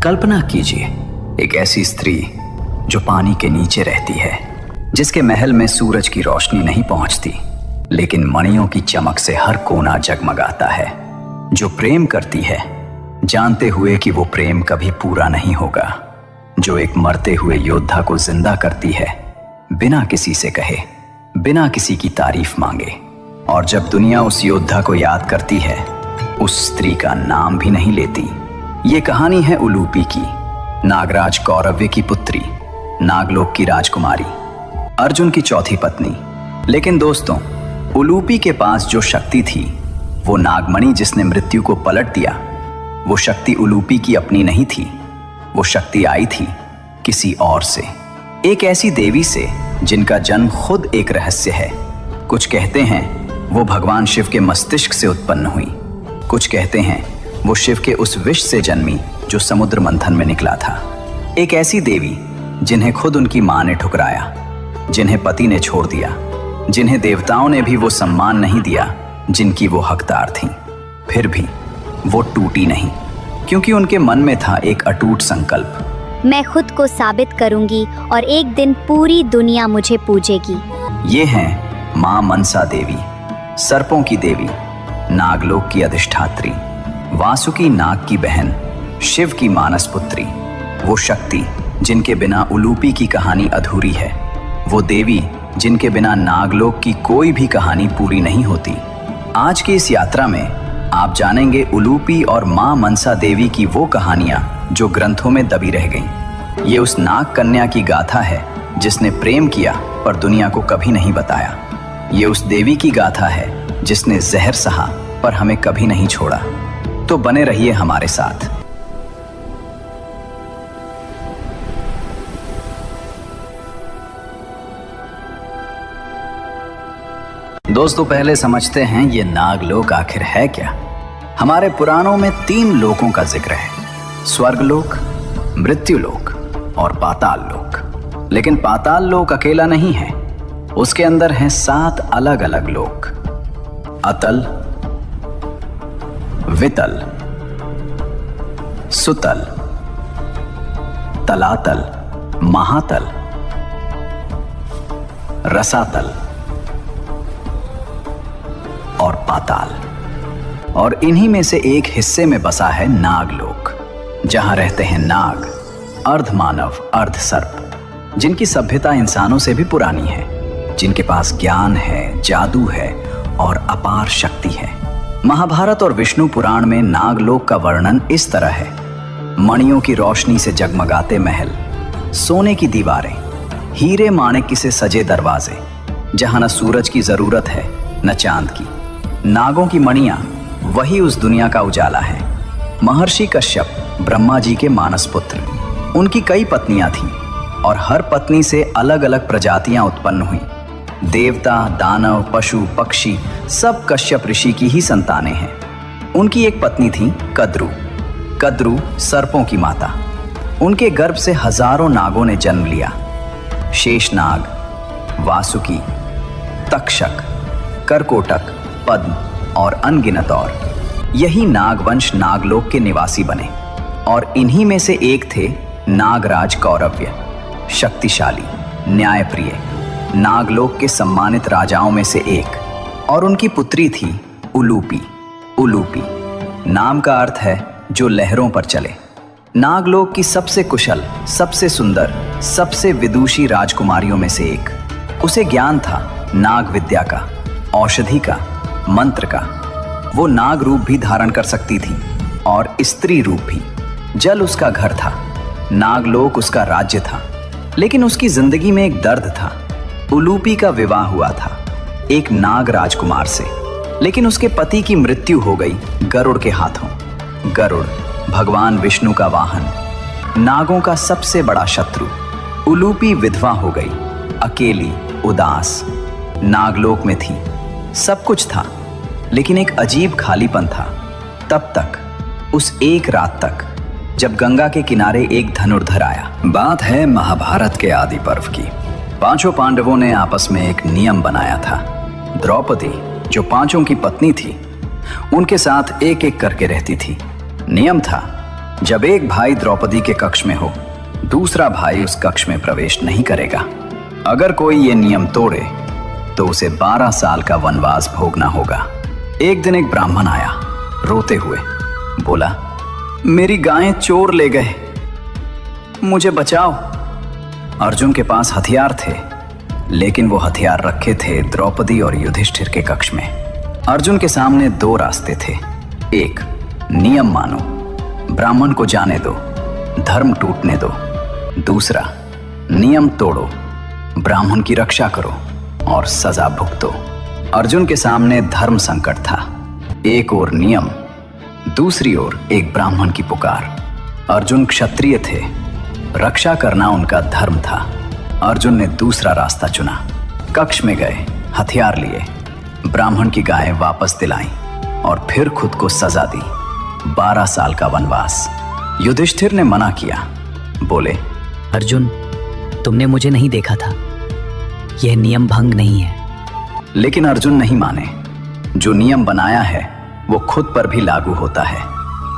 कल्पना कीजिए, एक ऐसी स्त्री जो पानी के नीचे रहती है, जिसके महल में सूरज की रोशनी नहीं पहुंचती, लेकिन मणियों की चमक से हर कोना जगमगाता है। जो प्रेम करती है, जानते हुए कि वो प्रेम कभी पूरा नहीं होगा। जो एक मरते हुए योद्धा को जिंदा करती है, बिना किसी से कहे, बिना किसी की तारीफ मांगे। और जब दुनिया उस योद्धा को याद करती है, उस स्त्री का नाम भी नहीं लेती। ये कहानी है उलूपी की, नागराज कौरव्य की पुत्री, नागलोक की राजकुमारी, अर्जुन की चौथी पत्नी। लेकिन दोस्तों, उलूपी के पास जो शक्ति थी, वो नागमणि जिसने मृत्यु को पलट दिया, वो शक्ति उलूपी की अपनी नहीं थी। वो शक्ति आई थी किसी और से, एक ऐसी देवी से जिनका जन्म खुद एक रहस्य है। कुछ कहते हैं वो भगवान शिव के मस्तिष्क से उत्पन्न हुई, कुछ कहते हैं वो शिव के उस विष से जन्मी जो समुद्र मंथन में निकला था। एक ऐसी देवी जिन्हें खुद उनकी मां ने ठुकराया, जिन्हें पति ने छोड़ दिया, जिन्हें देवताओं ने भी वो सम्मान नहीं दिया जिनकी वो हकदार थीं। फिर भी वो टूटी नहीं, क्योंकि उनके मन में था एक अटूट संकल्प। मैं खुद को साबित करूंगी और एक दिन पूरी दुनिया मुझे पूजेगी। ये हैं मां मनसा देवी, सर्पों की देवी, नागलोक की अधिष्ठात्री, वासुकी नाग की बहन, शिव की मानस पुत्री। वो शक्ति जिनके बिना उलूपी की कहानी अधूरी है, वो देवी जिनके बिना नागलोक की कोई भी कहानी पूरी नहीं होती। आज की इस यात्रा में आप जानेंगे उलूपी और मां मनसा देवी की वो कहानियां जो ग्रंथों में दबी रह गईं। ये उस नाग कन्या की गाथा है जिसने प्रेम किया पर दुनिया को कभी नहीं बताया। ये उस देवी की गाथा है जिसने जहर सहा पर हमें कभी नहीं छोड़ा। तो बने रहिए हमारे साथ। दोस्तों, पहले समझते हैं ये नागलोक आखिर है क्या। हमारे पुराणों में 3 लोकों का जिक्र है, स्वर्गलोक, मृत्युलोक और पाताल लोक। लेकिन पाताल लोक अकेला नहीं है, उसके अंदर हैं 7 अलग अलग लोक। अतल, वितल, सुतल, तलातल, महातल, रसातल और पाताल। और इन्हीं में से एक हिस्से में बसा है नागलोक, जहां रहते हैं नाग, अर्ध मानव अर्ध सर्प, जिनकी सभ्यता इंसानों से भी पुरानी है, जिनके पास ज्ञान है, जादू है और अपार शक्ति है। महाभारत और विष्णु पुराण में नागलोक का वर्णन इस तरह है: मणियों की रोशनी से जगमगाते महल, सोने की दीवारें, हीरे माणिक्य से सजे दरवाजे, जहां न सूरज की जरूरत है न चांद की। नागों की मणियां वही उस दुनिया का उजाला है। महर्षि कश्यप ब्रह्मा जी के मानस पुत्र, उनकी कई पत्नियां थीं और हर पत्नी से अलग अलग प्रजातियां उत्पन्न हुई। देवता, दानव, पशु, पक्षी सब कश्यप ऋषि की ही संतानें हैं। उनकी एक पत्नी थी कद्रु। कद्रु सर्पों की माता। उनके गर्भ से हजारों नागों ने जन्म लिया। शेषनाग, वासुकी, तक्षक, करकोटक, पद्म और अनगिनत और। यही नागवंश नागलोक के निवासी बने और इन्हीं में से एक थे नागराज कौरव्य, शक्तिशाली, न्यायप्रिय, नागलोक के सम्मानित राजाओं में से एक। और उनकी पुत्री थी उलूपी। उलूपी नाम का अर्थ है जो लहरों पर चले। नागलोक की सबसे कुशल, सबसे सुंदर, सबसे विदुषी राजकुमारियों में से एक। उसे ज्ञान था नाग विद्या का, औषधि का, मंत्र का। वो नाग रूप भी धारण कर सकती थी और स्त्री रूप भी। जल उसका घर था, नागलोक उसका राज्य था। लेकिन उसकी जिंदगी में एक दर्द था। उलूपी का विवाह हुआ था एक नाग राजकुमार से, लेकिन उसके पति की मृत्यु हो गई गरुड़ के हाथों। गरुड़ भगवान विष्णु का वाहन, नागों का सबसे बड़ा शत्रु। उलूपी विधवा हो गई, अकेली, उदास। नागलोक में थी, सब कुछ था, लेकिन एक अजीब खालीपन था। तब तक, उस एक रात तक, जब गंगा के किनारे एक धनुर्धर आया। बात है महाभारत के आदि पर्व की। 5 पांडवों ने आपस में एक नियम बनाया था। द्रौपदी, जो 5 की पत्नी थी, उनके साथ एक एक करके रहती थी। नियम था जब एक भाई द्रौपदी के कक्ष में हो, दूसरा भाई उस कक्ष में प्रवेश नहीं करेगा। अगर कोई ये नियम तोड़े तो उसे 12 साल का वनवास भोगना होगा। एक दिन एक ब्राह्मण आया रोते हुए, बोला, मेरी गायें चोर ले गए, मुझे बचाओ। अर्जुन के पास हथियार थे, लेकिन वो हथियार रखे थे द्रौपदी और युधिष्ठिर के कक्ष में। अर्जुन के सामने 2 रास्ते थे। एक, नियम मानो, ब्राह्मण को जाने दो, धर्म टूटने दो। दूसरा, नियम तोड़ो, ब्राह्मण की रक्षा करो और सजा भुगतो। अर्जुन के सामने धर्म संकट था। एक ओर नियम, दूसरी ओर एक ब्राह्मण की पुकार। अर्जुन क्षत्रिय थे, रक्षा करना उनका धर्म था। अर्जुन ने दूसरा रास्ता चुना। कक्ष में गए, हथियार लिए, ब्राह्मण की गायें वापस दिलाईं और फिर खुद को सजा दी, 12 साल का वनवास। युधिष्ठिर ने मना किया, बोले, अर्जुन, तुमने मुझे नहीं देखा था, यह नियम भंग नहीं है। लेकिन अर्जुन नहीं माने। जो नियम बनाया है वो खुद पर भी लागू होता है।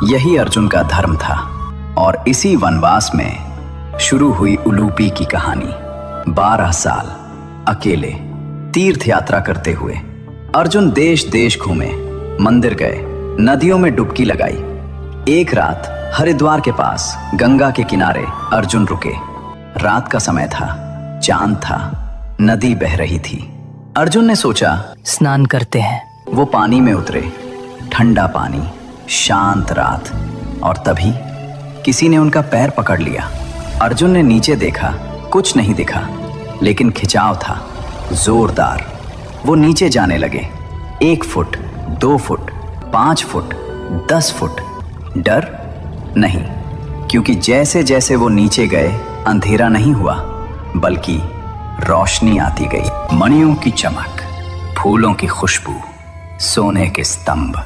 यही अर्जुन का धर्म था। और इसी वनवास में शुरू हुई उलूपी की कहानी। 12 साल अकेले तीर्थ यात्रा करते हुए अर्जुन देश देश घूमे, मंदिर गए, नदियों में डुबकी लगाई। एक रात हरिद्वार के पास गंगा के किनारे अर्जुन रुके। रात का समय था, चांद था, नदी बह रही थी। अर्जुन ने सोचा, स्नान करते हैं। वो पानी में उतरे। ठंडा पानी, शांत रात, और तभी किसी ने उनका पैर पकड़ लिया। अर्जुन ने नीचे देखा, कुछ नहीं दिखा, लेकिन खिंचाव था जोरदार। वो नीचे जाने लगे। 1 फुट, 2 फुट, 5 फुट, 10 फुट। डर नहीं, क्योंकि जैसे जैसे वो नीचे गए अंधेरा नहीं हुआ, बल्कि रोशनी आती गई। मणियों की चमक, फूलों की खुशबू, सोने के स्तंभ,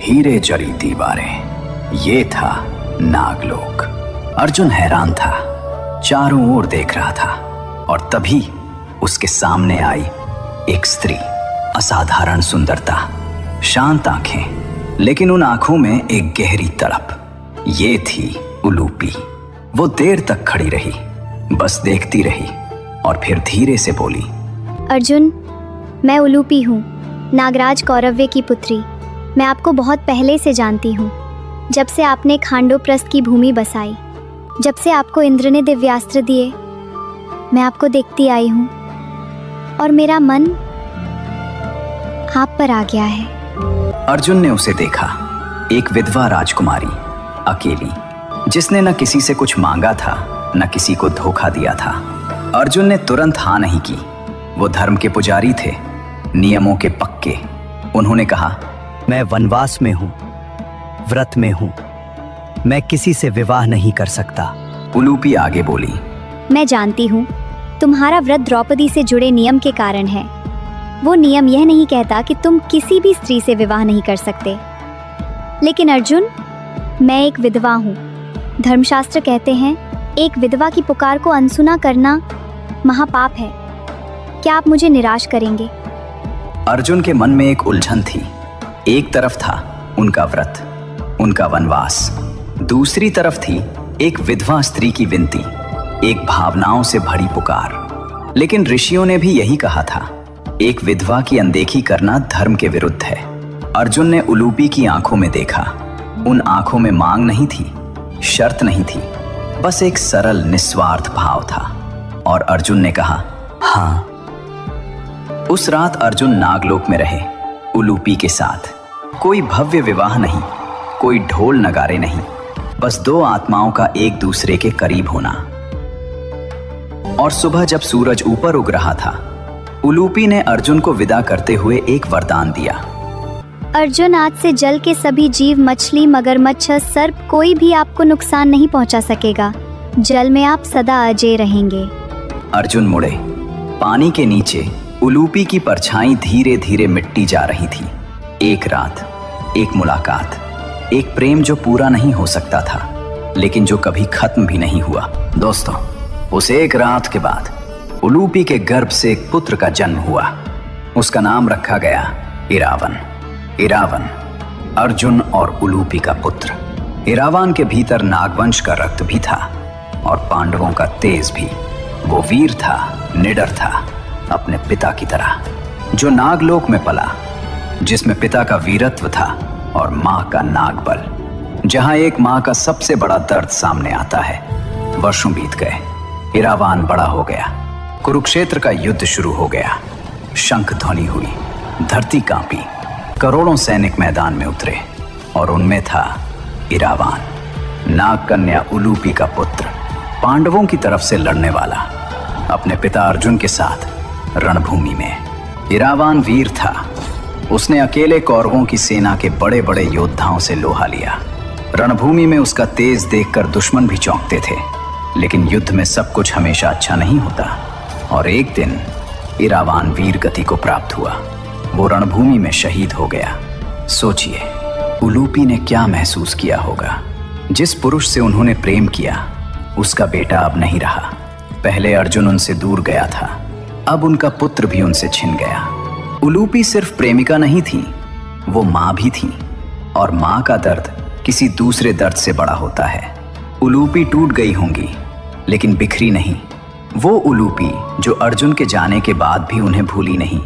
हीरे जड़ी दीवारें। ये था नागलोक। अर्जुन हैरान था, चारों ओर देख रहा था, और तभी उसके सामने आई एक स्त्री। असाधारण सुंदरता, शांत आंखें, लेकिन उन आंखों में एक गहरी तड़प। ये थी उलूपी। वो देर तक खड़ी रही, बस देखती रही, और फिर धीरे से बोली, अर्जुन, मैं उलूपी हूँ, नागराज कौरव्य की पुत्री। मैं आपको बहुत पहले से जानती हूँ, जब से आपने खांडोप्रस्थ की भूमि बसाई, जब से आपको इंद्र ने दिव्यास्त्र दिए, मैं आपको देखती आई हूँ, और मेरा मन आप पर आ गया है। अर्जुन ने उसे देखा, एक विधवा राजकुमारी, अकेली, जिसने न किसी से कुछ मांगा था, न किसी को धोखा दिया था। अर्जुन ने तुरंत हाँ नहीं की। वो धर्म के पुजारी थे, नियमों के पक्के। उन्होंने कहा, मैं वनवास में हूँ, व्रत में हूँ, मैं किसी से विवाह नहीं कर सकता। उलूपी आगे बोली, मैं जानती हूँ, तुम्हारा व्रत द्रौपदी से जुड़े नियम के कारण है। वो नियम यह नहीं कहता कि तुम किसी भी स्त्री से विवाह नहीं कर सकते। लेकिन अर्जुन, मैं एक विधवा हूँ। धर्मशास्त्र कहते हैं, एक विधवा की पुकार को अनसुना करना महापाप है। क्या आप मुझे निराश करेंगे? अर्जुन के मन में एक उलझन थी। एक तरफ था उनका व्रत, उनका वनवास, दूसरी तरफ थी एक विधवा स्त्री की विनती, एक भावनाओं से भरी पुकार। लेकिन ऋषियों ने भी यही कहा था, एक विधवा की अनदेखी करना धर्म के विरुद्ध है। अर्जुन ने उलूपी की आंखों में देखा। उन आंखों में मांग नहीं थी, शर्त नहीं थी, बस एक सरल निस्वार्थ भाव था। और अर्जुन ने कहा, हाँ। उस रात अर्जुन नागलोक में रहे, उलूपी के साथ। कोई भव्य विवाह नहीं, कोई ढोल नगारे नहीं, बस 2 आत्माओं का एक दूसरे के करीब होना। और सुबह जब सूरज ऊपर उग रहा था, उलूपी ने अर्जुन को विदा करते हुए एक वरदान दिया। अर्जुन, आज से जल के सभी जीव, मछली, मगरमच्छ, सर्प, कोई भी आपको नुकसान नहीं पहुंचा सकेगा। जल में आप सदा अजय रहेंगे। अर्जुन मुड़े। पानी के नीचे उलूपी की परछाई धीरे धीरे मिटती जा रही थी। एक रात, एक मुलाकात, एक प्रेम जो पूरा नहीं हो सकता था, लेकिन जो कभी खत्म भी नहीं हुआ। दोस्तों, उस एक रात के बाद उलूपी के गर्भ से एक पुत्र का जन्म हुआ। उसका नाम रखा गया इरावन। इरावन, अर्जुन और उलूपी का पुत्र। इरावान के भीतर नागवंश का रक्त भी था और पांडवों का तेज भी। वो वीर था, निडर था, अपने पिता की तरह, जो नागलोक में पला, जिसमें पिता का वीरत्व था और मां का नागबल। जहां एक मां का सबसे बड़ा दर्द सामने आता है। वर्षों बीत गए, इरावान बड़ा हो गया, कुरुक्षेत्र का युद्ध शुरू हो गया। शंख ध्वनि हुई, धरती कांपी, करोड़ों सैनिक मैदान में उतरे और उनमें था इरावान, नाग कन्या उलूपी का पुत्र, पांडवों की तरफ से लड़ने वाला, अपने पिता अर्जुन के साथ रणभूमि में। इरावान वीर था। उसने अकेले कौरवों की सेना के बड़े बड़े योद्धाओं से लोहा लिया। रणभूमि में उसका तेज देखकर दुश्मन भी चौंकते थे। लेकिन युद्ध में सब कुछ हमेशा अच्छा नहीं होता और एक दिन इरावान वीर गति को प्राप्त हुआ। वो रणभूमि में शहीद हो गया। सोचिए, उलूपी ने क्या महसूस किया होगा। जिस पुरुष से उन्होंने प्रेम किया, उसका बेटा अब नहीं रहा। पहले अर्जुन उनसे दूर गया था, अब उनका पुत्र भी उनसे छिन गया। उलूपी सिर्फ प्रेमिका नहीं थी, वो माँ भी थी, और माँ का दर्द किसी दूसरे दर्द से बड़ा होता है। उलूपी टूट गई होंगी, लेकिन बिखरी नहीं। वो उलूपी जो अर्जुन के जाने के बाद भी उन्हें भूली नहीं,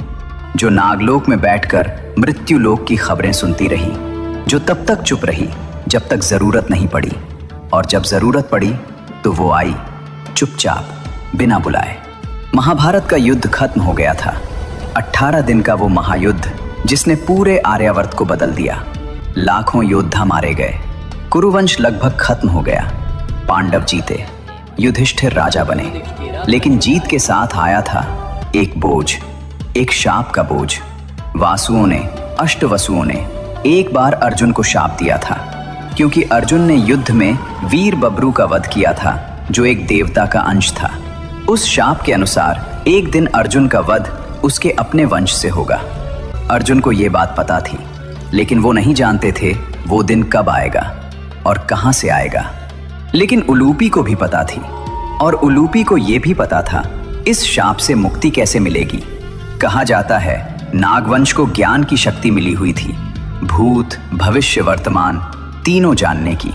जो नागलोक में बैठकर मृत्युलोक की खबरें सुनती रही, जो तब तक चुप रही जब तक जरूरत नहीं पड़ी, और जब जरूरत पड़ी तो वो आई चुपचाप, बिना बुलाए। महाभारत का युद्ध खत्म हो गया था। 18 दिन का वो महायुद्ध जिसने पूरे आर्यावर्त को बदल दिया। लाखों योद्धा मारे गए, कुरुवंश लगभग खत्म हो गया। पांडव जीते, युधिष्ठिर राजा बने, लेकिन जीत के साथ आया था एक बोझ, एक शाप का बोझ। वासुओं ने, अष्टवसुओं ने एक बार अर्जुन को शाप दिया था, क्योंकि अर्जुन ने युद्ध में वीर बब्रू का वध किया था, जो एक देवता का अंश था। उस शाप के अनुसार एक दिन अर्जुन का वध उसके अपने वंश से होगा। अर्जुन को ये बात पता थी, लेकिन वो नहीं जानते थे वो दिन कब आएगा और कहां से आएगा। लेकिन उलूपी को भी पता थी, और उलूपी को ये भी पता था इस शाप से मुक्ति कैसे मिलेगी। कहा जाता है नागवंश को ज्ञान की शक्ति मिली हुई थी, भूत, भविष्य, वर्तमान तीनों जानने की।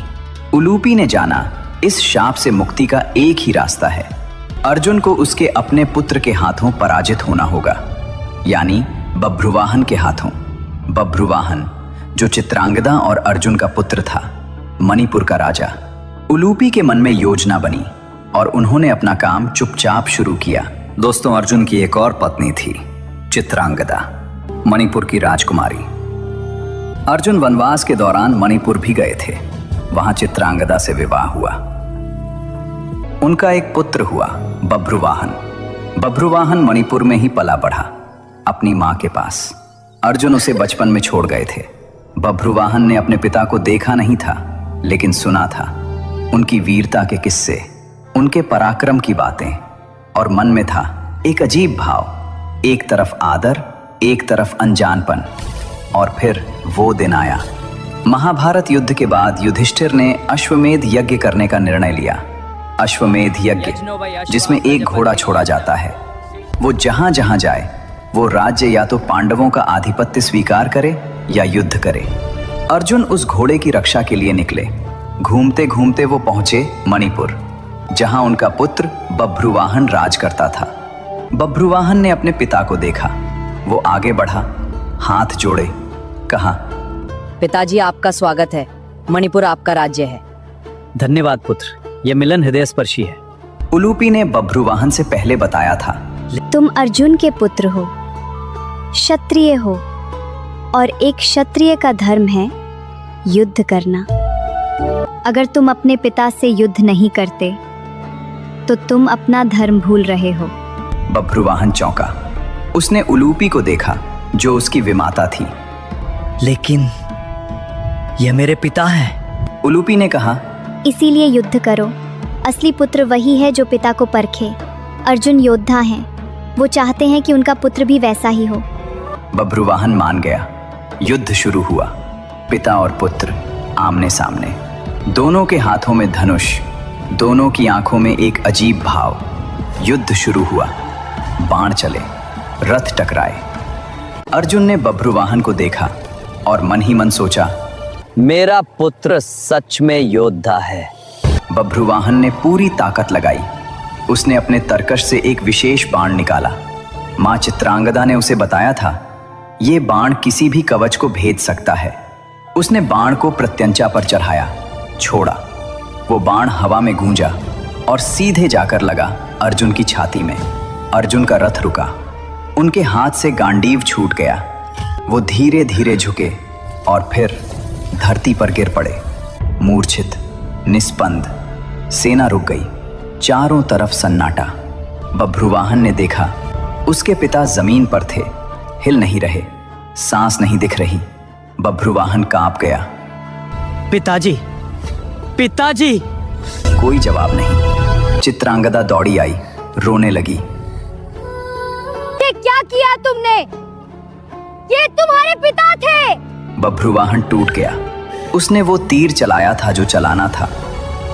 उलूपी ने जाना इस शाप से मुक्ति का एक ही रास्ता है, अर्जुन को उसके अपने पुत्र के हाथों पराजित होना होगा, यानी बभ्रुवाहन के हाथों। बभ्रुवाहन जो चित्रांगदा और अर्जुन का पुत्र था, मणिपुर का राजा। उलूपी के मन में योजना बनी और उन्होंने अपना काम चुपचाप शुरू किया। दोस्तों, अर्जुन की एक और पत्नी थी, चित्रांगदा, मणिपुर की राजकुमारी। अर्जुन वनवास के दौरान मणिपुर भी गए थे। वहां चित्रांगदा से विवाह हुआ। उनका एक पुत्र हुआ, बभ्रुवाहन। बभ्रुवाहन मणिपुर में ही पला बढ़ा, अपनी मां के पास। अर्जुन उसे बचपन में छोड़ गए थे। बभ्रुवाहन ने अपने पिता को देखा नहीं था, लेकिन सुना था उनकी वीरता के किस्से, उनके पराक्रम की बातें, और मन में था एक अजीब भाव, एक तरफ आदर, एक तरफ अनजानपन। और फिर वो दिन आया। महाभारत युद्ध के बाद युधिष्ठिर ने अश्वमेध यज्ञ करने का निर्णय लिया। अश्वमेध यज्ञ जिसमें एक घोड़ा छोड़ा जाता है। वो जहां जहां जाए वो राज्य या तो पांडवों का आधिपत्य स्वीकार करे या युद्ध करे। अर्जुन उस घोड़े की रक्षा के लिए निकले। घूमते घूमते वो पहुंचे मणिपुर, जहां उनका पुत्र बभ्रुवाहन राज करता था। बभ्रुवाहन ने अपने पिता को देखा। वो आगे बढ़ा, हाथ जोड़े, कहा, पिताजी, आपका स्वागत है। मणिपुर आपका राज्य है। धन्यवाद पुत्र, यह मिलन हृदय स्पर्शी है। उलूपी ने बभ्रुवाहन से पहले बताया था, तुम अर्जुन के पुत्र हो, क्षत्रिय हो, और एक क्षत्रिय का धर्म है युद्ध करना। अगर तुम अपने पिता से युद्ध नहीं करते तो तुम अपना धर्म भूल रहे हो। बभ्रुवाहन चौंका। उसने उलूपी को देखा जो उसकी विमाता थी। लेकिन यह मेरे पिता हैं। उलूपी ने कहा, इसीलिए युद्ध करो। असली पुत्र वही है जो पिता को परखे। अर्जुन योद्धा हैं, वो चाहते हैं कि उनका पुत्र भी वैसा ही हो। बभ्रुवाहन मान गया। युद्ध शुरू हुआ। पिता और पुत्र आमने सामने, दोनों के हाथों में धनुष, दोनों की आंखों में एक अजीब भाव। युद्ध शुरू हुआ। बाण चले, रथ टकराए। अर्जुन ने बभ्रुवाहन को देखा और मन ही मन सोचा, मेरा पुत्र सच में योद्धा है। बभ्रुवाहन ने पूरी ताकत लगाई। उसने अपने तरकश से एक विशेष बाण निकाला। मां चित्रांगदा ने उसे बताया था, ये बाण किसी भी कवच को भेद सकता है। उसने बाण को प्रत्यंचा पर चढ़ाया, छोड़ा। वो बाण हवा में गूंजा और सीधे जाकर लगा अर्जुन की छाती में। अर्जुन का रथ रुका, उनके हाथ से गांडीव छूट गया। वो धीरे धीरे झुके और फिर धरती पर गिर पड़े, मूर्छित, निस्पंद। सेना रुक गई, चारों तरफ सन्नाटा। बभ्रुवाहन ने देखा, उसके पिता जमीन पर थे, हिल नहीं रहे, सांस नहीं दिख रही। बभ्रुवाहन कांप गया। पिताजी, पिताजी! कोई जवाब नहीं। चित्रांगदा दौड़ी आई, रोने लगी। ये क्या किया तुमने? ये तुम्हारे पिता थे। बभ्रुवाहन टूट गया। उसने वो तीर चलाया था जो चलाना था,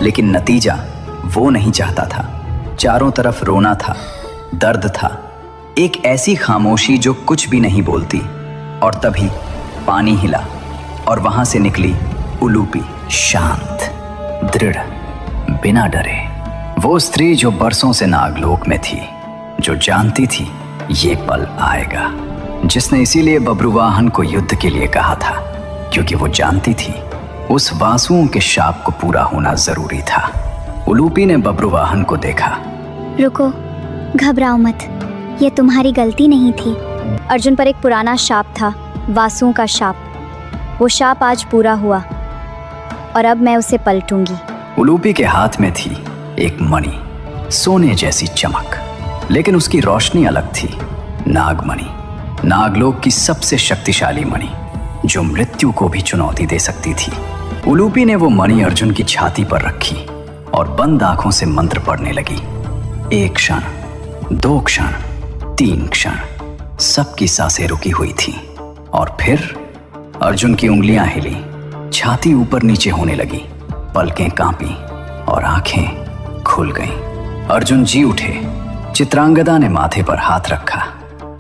लेकिन नतीजा वो नहीं चाहता था। चारों तरफ रोना था, दर्द था, एक ऐसी खामोशी जो कुछ भी नहीं बोलती। और तभी पानी हिला और वहां से निकली उलूपी, शांत, दृढ़, बिना डरे। वो स्त्री जो बरसों से नागलोक में थी, जो जानती थी ये पल आएगा, जिसने इसीलिए बभ्रुवाहन को युद्ध के लिए कहा था, क्योंकि वो जानती थी उस वासुओं के शाप को पूरा होना जरूरी था। उलूपी ने बभ्रुवाहन को देखा। रुको, घबराओ मत, ये तुम्हारी गलती नहीं थी। अर्जुन पर एक पुराना शाप था, वासुओं का शाप। वो शाप आज पूरा हुआ और अब मैं उसे पलटूंगी। उलूपी के हाथ में थी एक मणि, सोने जैसी चमक, लेकिन उसकी रोशनी अलग थी। नागमणि, नागलोक की सबसे शक्तिशाली मणि, जो मृत्यु को भी चुनौती दे सकती थी। उलूपी ने वो मणि अर्जुन की छाती पर रखी और बंद आंखों से मंत्र पढ़ने लगी। 1 क्षण, 2 क्षण, 3 क्षण, सबकी सांसें रुकी हुई थी। और फिर अर्जुन की उंगलियां हिली, छाती ऊपर नीचे होने लगी, पलकें कांपी और आंखें खुल गईं। अर्जुन जी उठे। चित्रांगदा ने माथे पर हाथ रखा,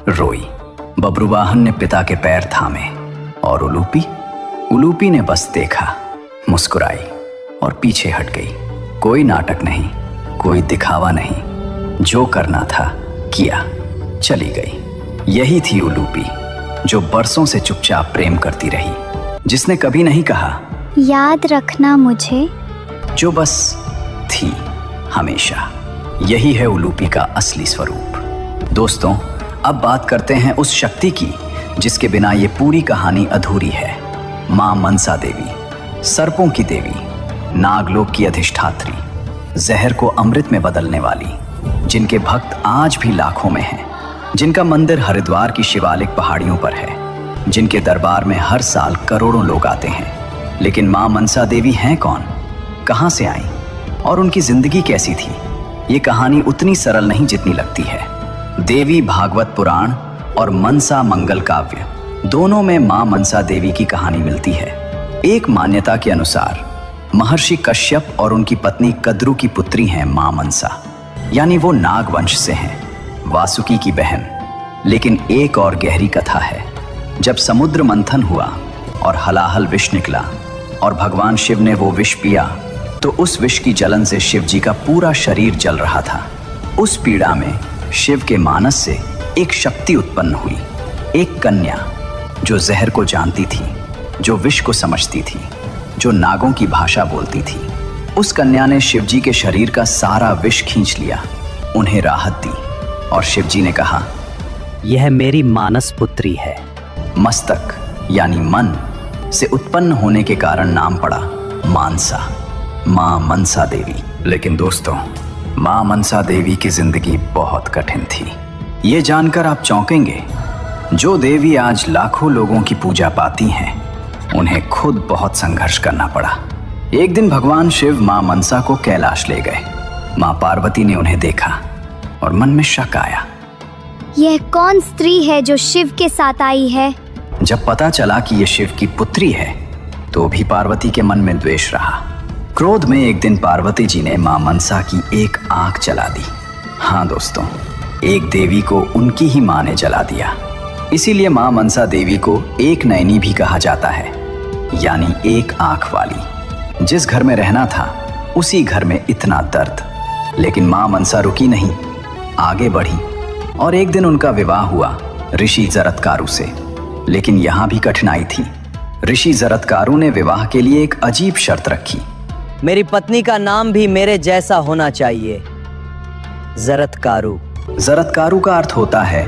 रोई। बभ्रुवाहन ने पिता के पैर थामे और उलूपी ने बस देखा, मुस्कुराई और पीछे हट गई। कोई नाटक नहीं, कोई दिखावा नहीं, जो करना था किया, चली गई। यही थी उलूपी, जो बरसों से चुपचाप प्रेम करती रही, जिसने कभी नहीं कहा याद रखना मुझे, जो बस थी हमेशा। यही है उलूपी का असली स्वरूप। दोस्तों, अब बात करते हैं उस शक्ति की जिसके बिना ये पूरी कहानी अधूरी है। मां मनसा देवी, सर्पों की देवी, नागलोक की अधिष्ठात्री, जहर को अमृत में बदलने वाली, जिनके भक्त आज भी लाखों में हैं, जिनका मंदिर हरिद्वार की शिवालिक पहाड़ियों पर है, जिनके दरबार में हर साल करोड़ों लोग आते हैं। लेकिन मां मनसा देवी हैं कौन, कहां से आई और उनकी जिंदगी कैसी थी? ये कहानी उतनी सरल नहीं जितनी लगती है। देवी भागवत पुराण और मनसा मंगल काव्य, दोनों में मां मनसा देवी की कहानी मिलती है। एक मान्यता के अनुसार महर्षि कश्यप और उनकी पत्नी कद्रु की पुत्री हैं मां मनसा, यानी वो नागवंश से हैं, वासुकी की बहन। लेकिन एक और गहरी कथा है। जब समुद्र मंथन हुआ और हलाहल विष निकला और भगवान शिव ने वो विष पिया, तो उस विष की जलन से शिव जी का पूरा शरीर जल रहा था। उस पीड़ा में शिव के मानस से एक शक्ति उत्पन्न हुई, एक कन्या जो जहर को जानती थी, जो विष को समझती थी, जो नागों की भाषा बोलती थी। उस कन्या ने शिव जी के शरीर का सारा विष खींच लिया, उन्हें राहत दी और शिव जी ने कहा, यह मेरी मानस पुत्री है। मस्तक यानी मन से उत्पन्न होने के कारण नाम पड़ा मानसा, मां मनसा देवी। लेकिन दोस्तों, मां मनसा देवी की जिंदगी बहुत कठिन थी। ये जानकर आप चौंकेंगे, जो देवी आज लाखों लोगों की पूजा पाती हैं, उन्हें खुद बहुत संघर्ष करना पड़ा। एक दिन भगवान शिव मां मनसा को कैलाश ले गए। मां पार्वती ने उन्हें देखा और मन में शक आया, यह कौन स्त्री है जो शिव के साथ आई है? जब पता चला कि ये शिव की पुत्री है, तो भी पार्वती के मन में द्वेष रहा। क्रोध में एक दिन पार्वती जी ने मां मनसा की एक आंख जला दी। हाँ दोस्तों, एक देवी को उनकी ही मां ने जला दिया। इसीलिए मां मनसा देवी को एक नयनी भी कहा जाता है। यानी एक आंख वाली। जिस घर में रहना था उसी घर में इतना दर्द। लेकिन मां मनसा रुकी नहीं, आगे बढ़ी और एक दिन उनका विवाह हुआ ऋषि जरत्कारु से। लेकिन यहां भी कठिनाई थी। ऋषि जरत्कारु ने विवाह के लिए एक अजीब शर्त रखी। मेरी पत्नी का नाम भी मेरे जैसा होना चाहिए, जरत्कारु। जरत्कारु का अर्थ होता है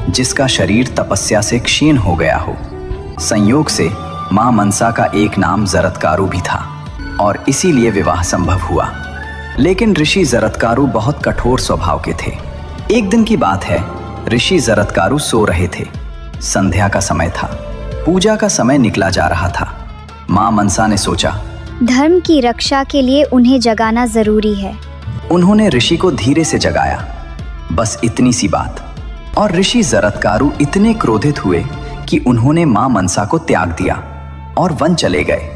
जिसका शरीर तपस्या से क्षीण हो गया हो। संयोग से मां मनसा का एक नाम जरत्कारु भी था और इसीलिए विवाह संभव हुआ। लेकिन ऋषि जरत्कारु बहुत कठोर स्वभाव के थे। एक दिन की बात है, ऋषि जरत्कारु सो रहे थे। संध्या का समय था, पूजा का समय निकला जा रहा था। मां मनसा ने सोचा, धर्म की रक्षा के लिए उन्हें जगाना जरूरी है। उन्होंने ऋषि को धीरे से जगाया, बस इतनी सी बात। और ऋषि जरत्कारु इतने क्रोधित हुए कि उन्होंने मां मनसा को त्याग दिया और वन चले गए।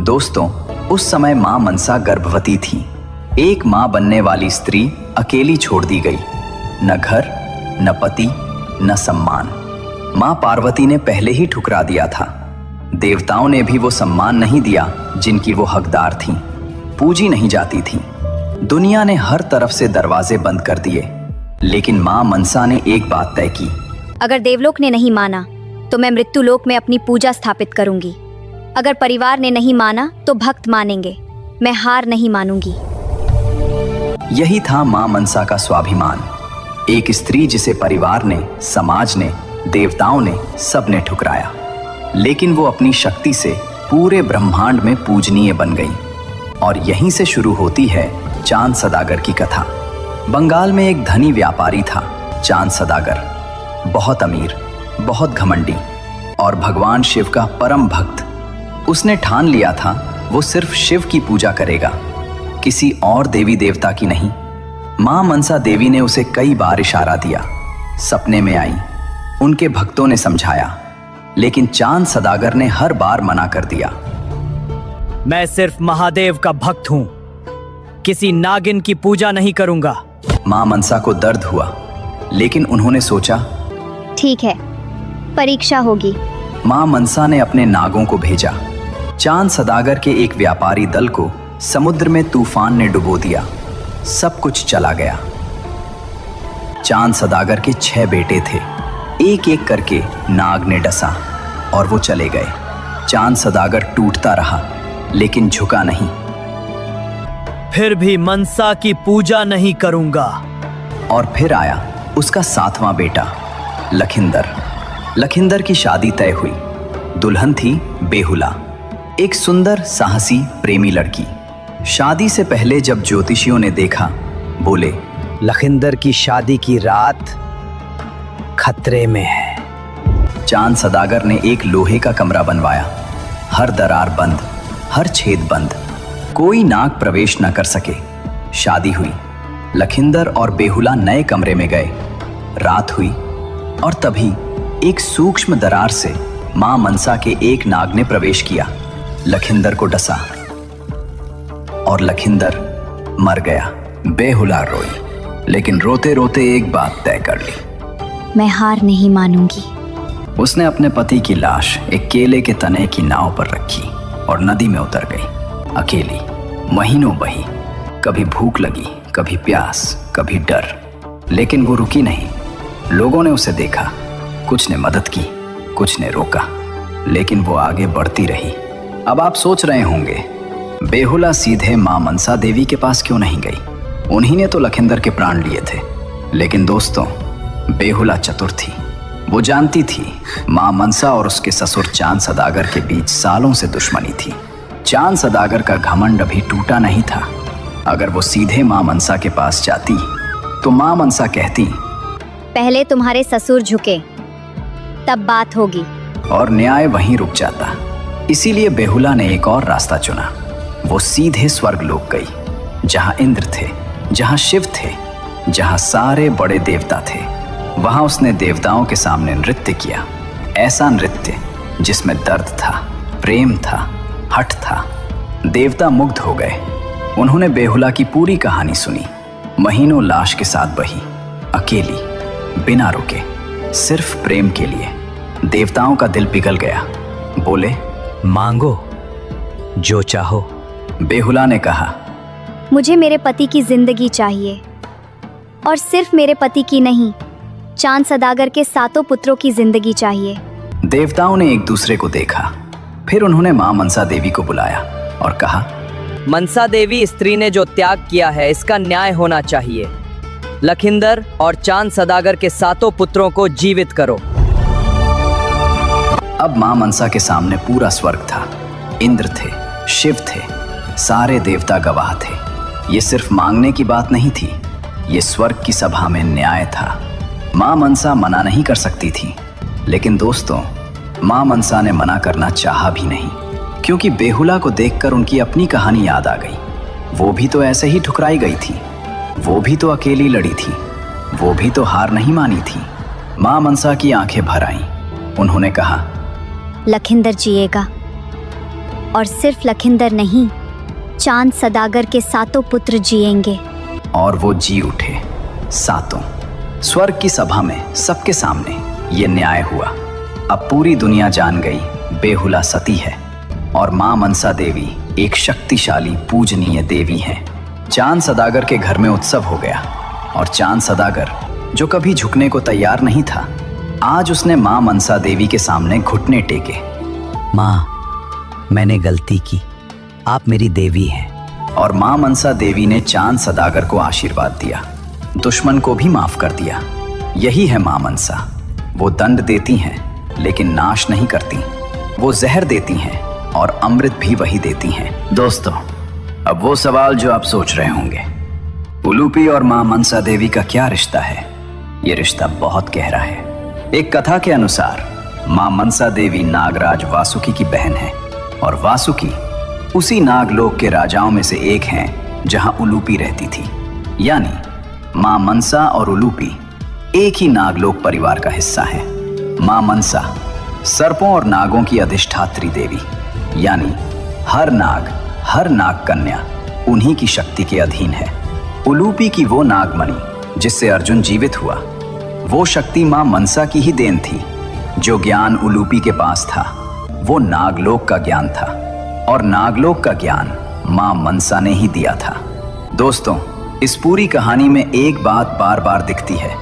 दोस्तों, उस समय मां मनसा गर्भवती थी। एक मां बनने वाली स्त्री अकेली छोड़ दी गई, न घर, न पति, न सम्मान। मां पार्वती ने पहले ही ठुकरा दिया था। देवताओं ने भी वो सम्मान नहीं दिया जिनकी वो हकदार थीं। पूजी नहीं जाती थीं। दुनिया ने हर तरफ से दरवाजे बंद कर दिए। लेकिन मां मनसा ने एक बात तय की, अगर देवलोक ने नहीं माना तो मैं मृत्युलोक में अपनी पूजा स्थापित करूंगी। अगर परिवार ने नहीं माना तो भक्त मानेंगे। मैं हार नहीं मानूंगी। यही था मां मनसा का स्वाभिमान। एक स्त्री जिसे परिवार ने, समाज ने, देवताओं ने, सबने ठुकराया, लेकिन वो अपनी शक्ति से पूरे ब्रह्मांड में पूजनीय बन गई। और यहीं से शुरू होती है चांद सदागर की कथा। बंगाल में एक धनी व्यापारी था, चांद सदागर। बहुत अमीर, बहुत घमंडी और भगवान शिव का परम भक्त। उसने ठान लिया था वो सिर्फ शिव की पूजा करेगा, किसी और देवी देवता की नहीं। मां मनसा देवी ने उसे कई बार इशारा दिया, सपने में आई, उनके भक्तों ने समझाया, लेकिन चांद सदागर ने हर बार मना कर दिया। मैं सिर्फ महादेव का भक्त हूं, किसी नागिन की पूजा नहीं करूंगा। मां मनसा को दर्द हुआ, लेकिन उन्होंने सोचा, ठीक है, परीक्षा होगी। मां मनसा ने अपने नागों को भेजा। चांद सदागर के एक व्यापारी दल को समुद्र में तूफान ने डुबो दिया। सब कुछ चला गया। चांद सदागर के 6 बेटे थे। एक एक करके नाग ने डसा और वो चले गए। चांद सदागर टूटता रहा, लेकिन झुका नहीं। फिर भी मनसा की पूजा नहीं करूंगा। और फिर आया उसका 7वां बेटा लखिंदर। लखिंदर की शादी तय हुई। दुल्हन थी बेहुला, एक सुंदर साहसी प्रेमी लड़की। शादी से पहले जब ज्योतिषियों ने देखा, बोले, लखिंदर की शादी की रात खतरे में है। चांद सदागर ने एक लोहे का कमरा बनवाया, हर दरार बंद, हर छेद बंद, कोई नाग प्रवेश न कर सके। शादी हुई। लखिंदर और बेहुला नए कमरे में गए। रात हुई और तभी एक सूक्ष्म दरार से मां मनसा के एक नाग ने प्रवेश किया। लखिंदर को डसा और लखिंदर मर गया। बेहुला रोई, लेकिन रोते रोते एक बात तय कर ली, मैं हार नहीं मानूंगी। उसने अपने पति की लाश एक केले के तने की नाव पर रखी और नदी में उतर गई। अकेली महीनों बही, कभी भूख लगी, कभी प्यास, कभी डर, लेकिन वो रुकी नहीं। लोगों ने उसे देखा, कुछ ने मदद की, कुछ ने रोका, लेकिन वो आगे बढ़ती रही। अब आप सोच रहे होंगे, बेहुला सीधे मां मनसा देवी के पास क्यों नहीं गई? उन्हीं ने तो लखिंदर के प्राण लिए थे। लेकिन दोस्तों, बेहुला चतुर थी। वो जानती थी मां मनसा और उसके ससुर चांद सदागर के बीच सालों से दुश्मनी थी। चांद सदागर का घमंड अभी टूटा नहीं था। अगर वो सीधे मां मनसा के पास जाती तो मां मनसा कहती, पहले तुम्हारे ससुर झुके, तब बात होगी। और न्याय वहीं रुक जाता। इसीलिए बेहुला ने एक और रास्ता चुना। वो सीधे स्वर्गलोक गई, जहां इंद्र थे, जहां शिव थे, जहां सारे बड़े देवता थे। वहां उसने देवताओं के सामने नृत्य किया। ऐसा नृत्य जिसमें दर्द था, प्रेम था, हठ था। देवता मुग्ध हो गए। उन्होंने बेहुला की पूरी कहानी सुनी। महीनों लाश के साथ बही, अकेली, बिना रुके, सिर्फ प्रेम के लिए। देवताओं का दिल पिघल गया। बोले, मांगो। जो चाहो। बेहुला ने कहा। मुझे मेरे पति की जिंदगी चाहिए, और सिर्फ मेरे पति की नहीं, चांद सदागर के 7 पुत्रों की जिंदगी चाहिए। देवताओं ने एक दूसरे को देखा। फिर उन्होंने मां मनसा देवी को बुलाया और कहा, मनसा देवी, स्त्री ने जो त्याग किया है इसका न्याय होना चाहिए। लखिंदर और चांद सदागर के 7 पुत्रों को जीवित करो। अब मां मनसा के सामने पूरा स्वर्ग था। इंद्र थे, शिव थे, सारे देवता गवाह थे। ये सिर्फ मांगने की बात नहीं थी, ये स्वर्ग की सभा में न्याय था। मां मनसा मना नहीं कर सकती थी, लेकिन दोस्तों, मां मनसा ने मना करना चाहा भी नहीं, क्योंकि बेहुला को देखकर उनकी अपनी कहानी याद आ गई। वो भी तो ऐसे ही ठुकराई गई थी, वो भी तो अकेली लड़ी थी, वो भी तो हार नहीं मानी थी। मां मनसा की आंखें भर आईं। उन्होंने कहा, लखिंदर जिएगा, और सिर्फ लखिंदर नहीं, चांद सदागर के 7 पुत्र जिएंगे। और वो जी उठे, 7। स्वर्ग की सभा में सबके सामने ये न्याय हुआ। अब पूरी दुनिया जान गई बेहुला सती है, और मां मनसा देवी एक शक्तिशाली पूजनीय देवी हैं। चांद सदागर के घर में उत्सव हो गया, और चांद सदागर, जो कभी झुकने को तैयार नहीं था, आज उसने मां मनसा देवी के सामने घुटने टेके। माँ, मैंने गलती की, आप मेरी देवी हैं। और मां मनसा देवी ने चांद सदागर को आशीर्वाद दिया, दुश्मन को भी माफ कर दिया। यही है मां मनसा। वो दंड देती हैं, लेकिन नाश नहीं करती। वो जहर देती हैं, और अमृत भी वही देती हैं। दोस्तों, अब वो सवाल जो आप सोच रहे होंगे, उलूपी और मां मनसा देवी का क्या रिश्ता है? ये रिश्ता बहुत गहरा है। एक कथा के अनुसार मां मनसा देवी नागराज वासुकी की बहन है, और वासुकी उसी नागलोक के राजाओं में से एक हैं जहां उलूपी रहती थी। यानी मां मनसा और उलूपी एक ही नागलोक परिवार का हिस्सा है। मां मनसा सर्पों और नागों की अधिष्ठात्री देवी, यानी हर नाग कन्या उन्हीं की शक्ति के अधीन है। उलूपी की वो नागमणि जिससे अर्जुन जीवित हुआ, वो शक्ति मां मनसा की ही देन थी। जो ज्ञान उलूपी के पास था, वो नागलोक का ज्ञान था, और नागलोक का ज्ञान मां मनसा ने ही दिया था। दोस्तों, इस पूरी कहानी में एक बात बार बार दिखती है।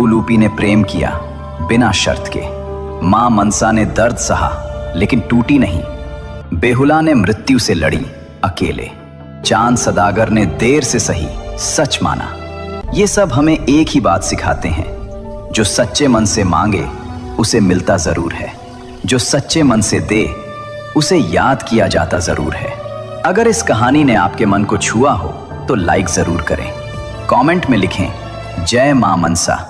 उलूपी ने प्रेम किया बिना शर्त के। मां मनसा ने दर्द सहा, लेकिन टूटी नहीं। बेहुला ने मृत्यु से लड़ी अकेले। चांद सदागर ने देर से सही, सच माना। ये सब हमें एक ही बात सिखाते हैं, जो सच्चे मन से मांगे उसे मिलता जरूर है, जो सच्चे मन से दे उसे याद किया जाता जरूर है। अगर इस कहानी ने आपके मन को छुआ हो तो लाइक जरूर करें, कमेंट में लिखें जय मां मनसा।